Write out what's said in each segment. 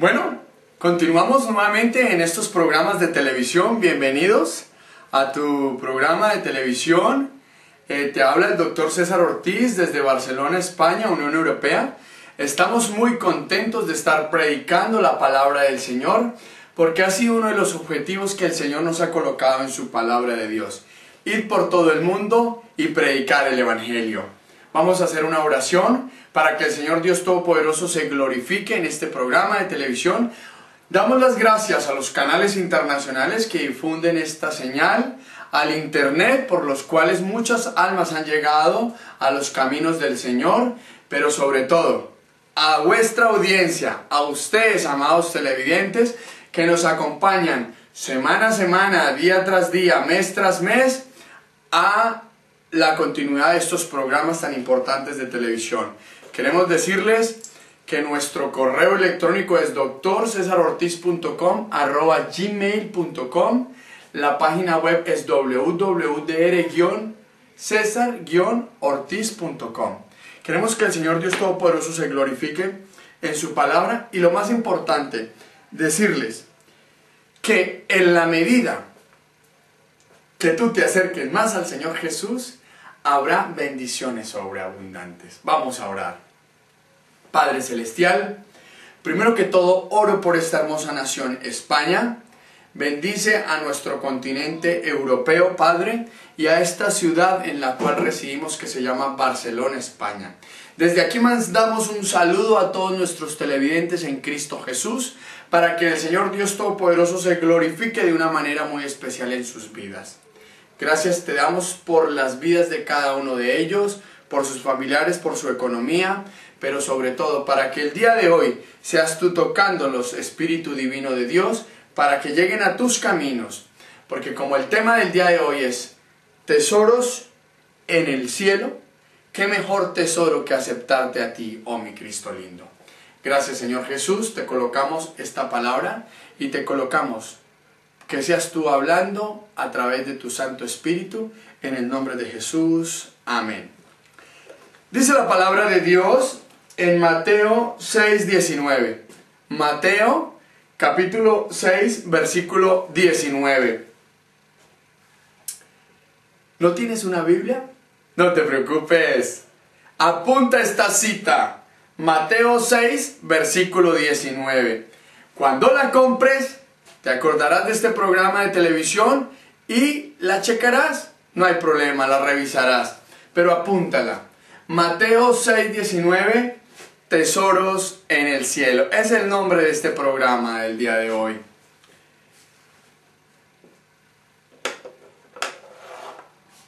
Bueno, continuamos nuevamente en estos programas de televisión. Bienvenidos a tu programa de televisión. Te habla el doctor César Ortiz desde Barcelona, España, Unión Europea. Estamos muy contentos de estar predicando la palabra del Señor, porque ha sido uno de los objetivos que el Señor nos ha colocado en su palabra de Dios: ir por todo el mundo y predicar el Evangelio. Vamos a hacer una oración para que el Señor Dios Todopoderoso se glorifique en este programa de televisión. Damos las gracias a los canales internacionales que difunden esta señal, al internet, por los cuales muchas almas han llegado a los caminos del Señor, pero sobre todo a vuestra audiencia, a ustedes, amados televidentes, que nos acompañan semana a semana, día tras día, mes tras mes, a la continuidad de estos programas tan importantes de televisión. Queremos decirles que nuestro correo electrónico es drcesarortiz.com@gmail.com. La página web es www.cesar-ortiz.com. Queremos que el Señor Dios Todopoderoso se glorifique en su palabra, y lo más importante, decirles que en la medida que tú te acerques más al Señor Jesús, habrá bendiciones sobreabundantes. Vamos a orar. Padre Celestial, primero que todo oro por esta hermosa nación, España. Bendice a nuestro continente europeo, Padre, y a esta ciudad en la cual residimos, que se llama Barcelona, España. Desde aquí mandamos un saludo a todos nuestros televidentes en Cristo Jesús, para que el Señor Dios Todopoderoso se glorifique de una manera muy especial en sus vidas. Gracias te damos por las vidas de cada uno de ellos, por sus familiares, por su economía, pero sobre todo para que el día de hoy seas tú tocándolos, Espíritu Divino de Dios, para que lleguen a tus caminos. Porque como el tema del día de hoy es tesoros en el cielo, qué mejor tesoro que aceptarte a ti, oh mi Cristo lindo. Gracias, Señor Jesús, te colocamos esta palabra y te colocamos que seas tú hablando a través de tu Santo Espíritu, en el nombre de Jesús. Amén. Dice la palabra de Dios en Mateo 6:19. Mateo capítulo 6, versículo 19. ¿No tienes una Biblia? No te preocupes. Apunta esta cita. Mateo 6, versículo 19. Cuando la compres, te acordarás de este programa de televisión y la checarás. No hay problema, la revisarás. Pero apúntala. Mateo 6:19, tesoros en el cielo. Es el nombre de este programa del día de hoy.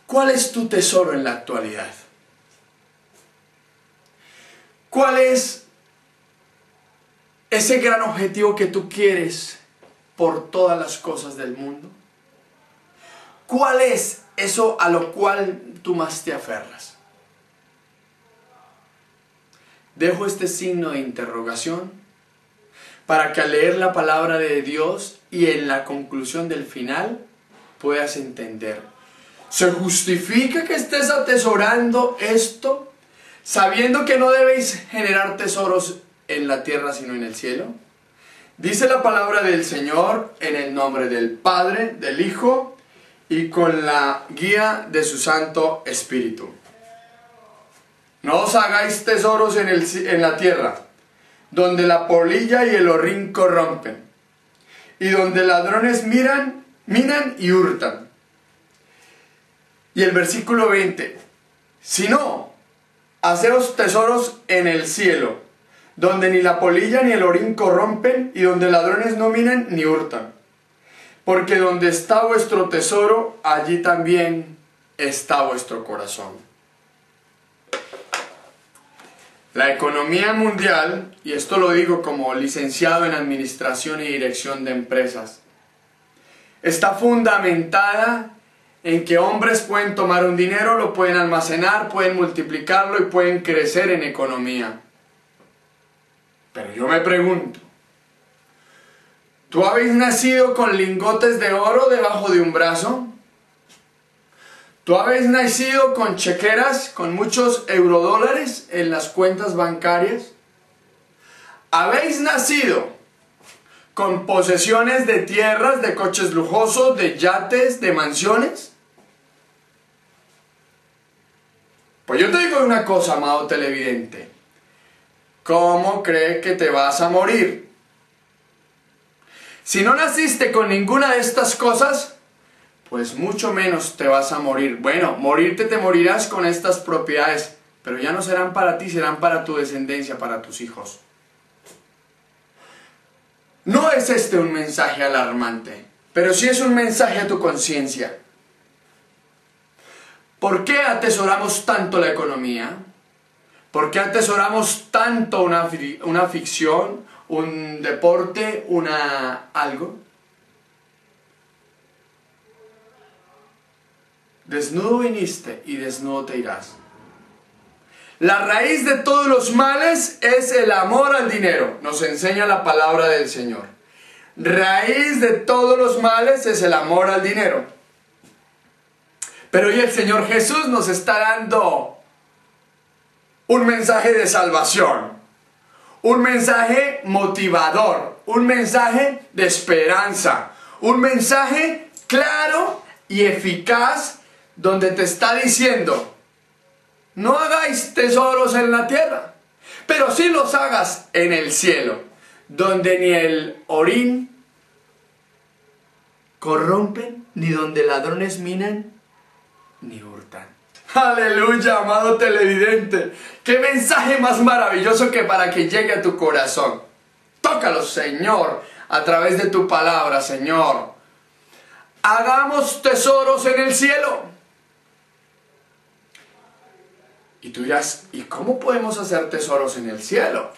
¿Cuál es tu tesoro en la actualidad? ¿Cuál es ese gran objetivo que tú quieres por todas las cosas del mundo? ¿Cuál es eso a lo cual tú más te aferras? Dejo este signo de interrogación para que al leer la palabra de Dios y en la conclusión del final puedas entender. ¿Se justifica que estés atesorando esto, sabiendo que no debéis generar tesoros en la tierra sino en el cielo? Dice la palabra del Señor en el nombre del Padre, del Hijo y con la guía de su Santo Espíritu. No os hagáis tesoros en la tierra, donde la polilla y el horrín corrompen, y donde ladrones minan y hurtan. Y el versículo 20, sino, haceos tesoros en el cielo, donde ni la polilla ni el orín corrompen, y donde ladrones no minan ni hurtan. Porque donde está vuestro tesoro, allí también está vuestro corazón. La economía mundial, y esto lo digo como licenciado en Administración y Dirección de Empresas, está fundamentada en que hombres pueden tomar un dinero, lo pueden almacenar, pueden multiplicarlo y pueden crecer en economía. Pero yo me pregunto, ¿tú habéis nacido con lingotes de oro debajo de un brazo? ¿Tú habéis nacido con chequeras, con muchos eurodólares en las cuentas bancarias? ¿Habéis nacido con posesiones de tierras, de coches lujosos, de yates, de mansiones? Pues yo te digo una cosa, amado televidente. ¿Cómo crees que te vas a morir? Si no naciste con ninguna de estas cosas, pues mucho menos te vas a morir. Bueno, morirte te morirás con estas propiedades, pero ya no serán para ti, serán para tu descendencia, para tus hijos. No es este un mensaje alarmante, pero sí es un mensaje a tu conciencia. ¿Por qué atesoramos tanto la economía? ¿Por qué atesoramos tanto una ficción, un deporte, algo? Desnudo viniste y desnudo te irás. La raíz de todos los males es el amor al dinero, nos enseña la palabra del Señor. Raíz de todos los males es el amor al dinero. Pero hoy el Señor Jesús nos está dando un mensaje de salvación, un mensaje motivador, un mensaje de esperanza, un mensaje claro y eficaz donde te está diciendo: no hagáis tesoros en la tierra, pero sí los hagas en el cielo, donde ni el orín corrompen, ni donde ladrones minan, ni hurtan. Aleluya, amado televidente. Qué mensaje más maravilloso que para que llegue a tu corazón. Tócalo, Señor, a través de tu palabra, Señor. Hagamos tesoros en el cielo. Y tú dirás, ¿y cómo podemos hacer tesoros en el cielo?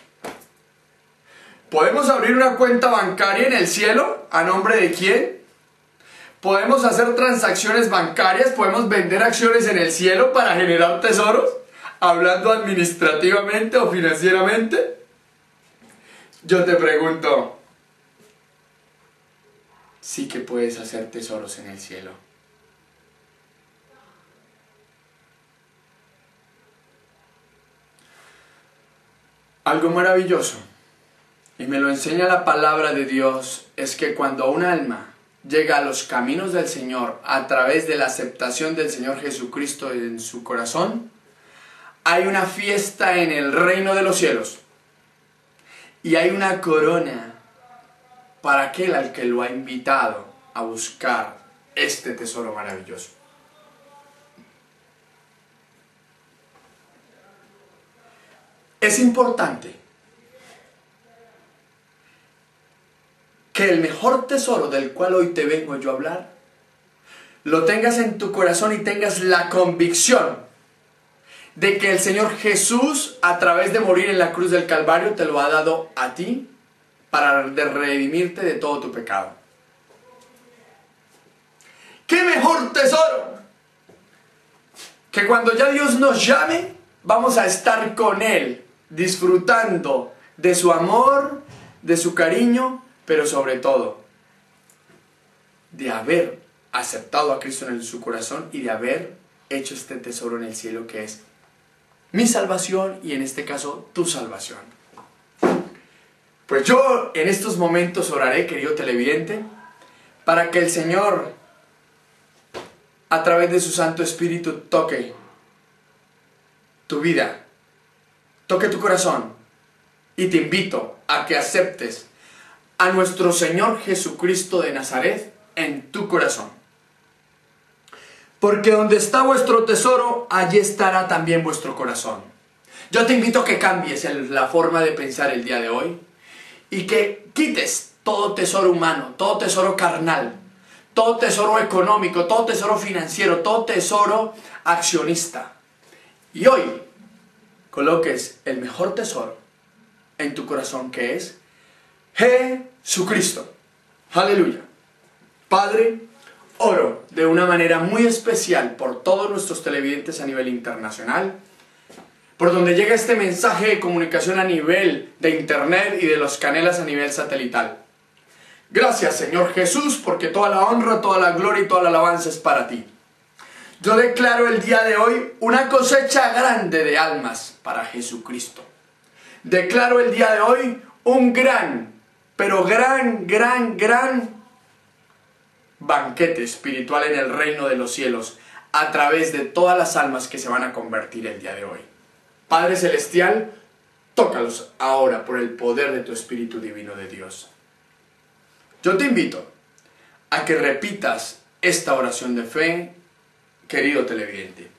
¿Podemos abrir una cuenta bancaria en el cielo? ¿A nombre de quién? ¿Podemos hacer transacciones bancarias? ¿Podemos vender acciones en el cielo para generar tesoros? Hablando administrativamente o financieramente. Yo te pregunto, sí que puedes hacer tesoros en el cielo. Algo maravilloso, y me lo enseña la palabra de Dios, es que cuando un alma llega a los caminos del Señor a través de la aceptación del Señor Jesucristo en su corazón, hay una fiesta en el reino de los cielos. Y hay una corona para aquel al que lo ha invitado a buscar este tesoro maravilloso. Es importante que el mejor tesoro del cual hoy te vengo yo a hablar, lo tengas en tu corazón y tengas la convicción de que el Señor Jesús, a través de morir en la cruz del Calvario, te lo ha dado a ti para redimirte de todo tu pecado. ¿Qué mejor tesoro? Que cuando ya Dios nos llame, vamos a estar con Él, disfrutando de su amor, de su cariño, pero sobre todo de haber aceptado a Cristo en su corazón y de haber hecho este tesoro en el cielo, que es mi salvación y en este caso tu salvación. Pues yo en estos momentos oraré, querido televidente, para que el Señor, a través de su Santo Espíritu, toque tu vida, toque tu corazón, y te invito a que aceptes a nuestro Señor Jesucristo de Nazaret en tu corazón. Porque donde está vuestro tesoro, allí estará también vuestro corazón. Yo te invito a que cambies la forma de pensar el día de hoy y que quites todo tesoro humano, todo tesoro carnal, todo tesoro económico, todo tesoro financiero, todo tesoro accionista. Y hoy coloques el mejor tesoro en tu corazón, que es Jesucristo. Aleluya. Padre, oro de una manera muy especial por todos nuestros televidentes a nivel internacional, por donde llega este mensaje de comunicación a nivel de internet y de los canales a nivel satelital. Gracias, Señor Jesús, porque toda la honra, toda la gloria y toda la alabanza es para ti. Yo declaro el día de hoy una cosecha grande de almas para Jesucristo. Declaro el día de hoy un gran pero gran banquete espiritual en el reino de los cielos a través de todas las almas que se van a convertir el día de hoy. Padre Celestial, tócalos ahora por el poder de tu Espíritu Divino de Dios. Yo te invito a que repitas esta oración de fe, querido televidente.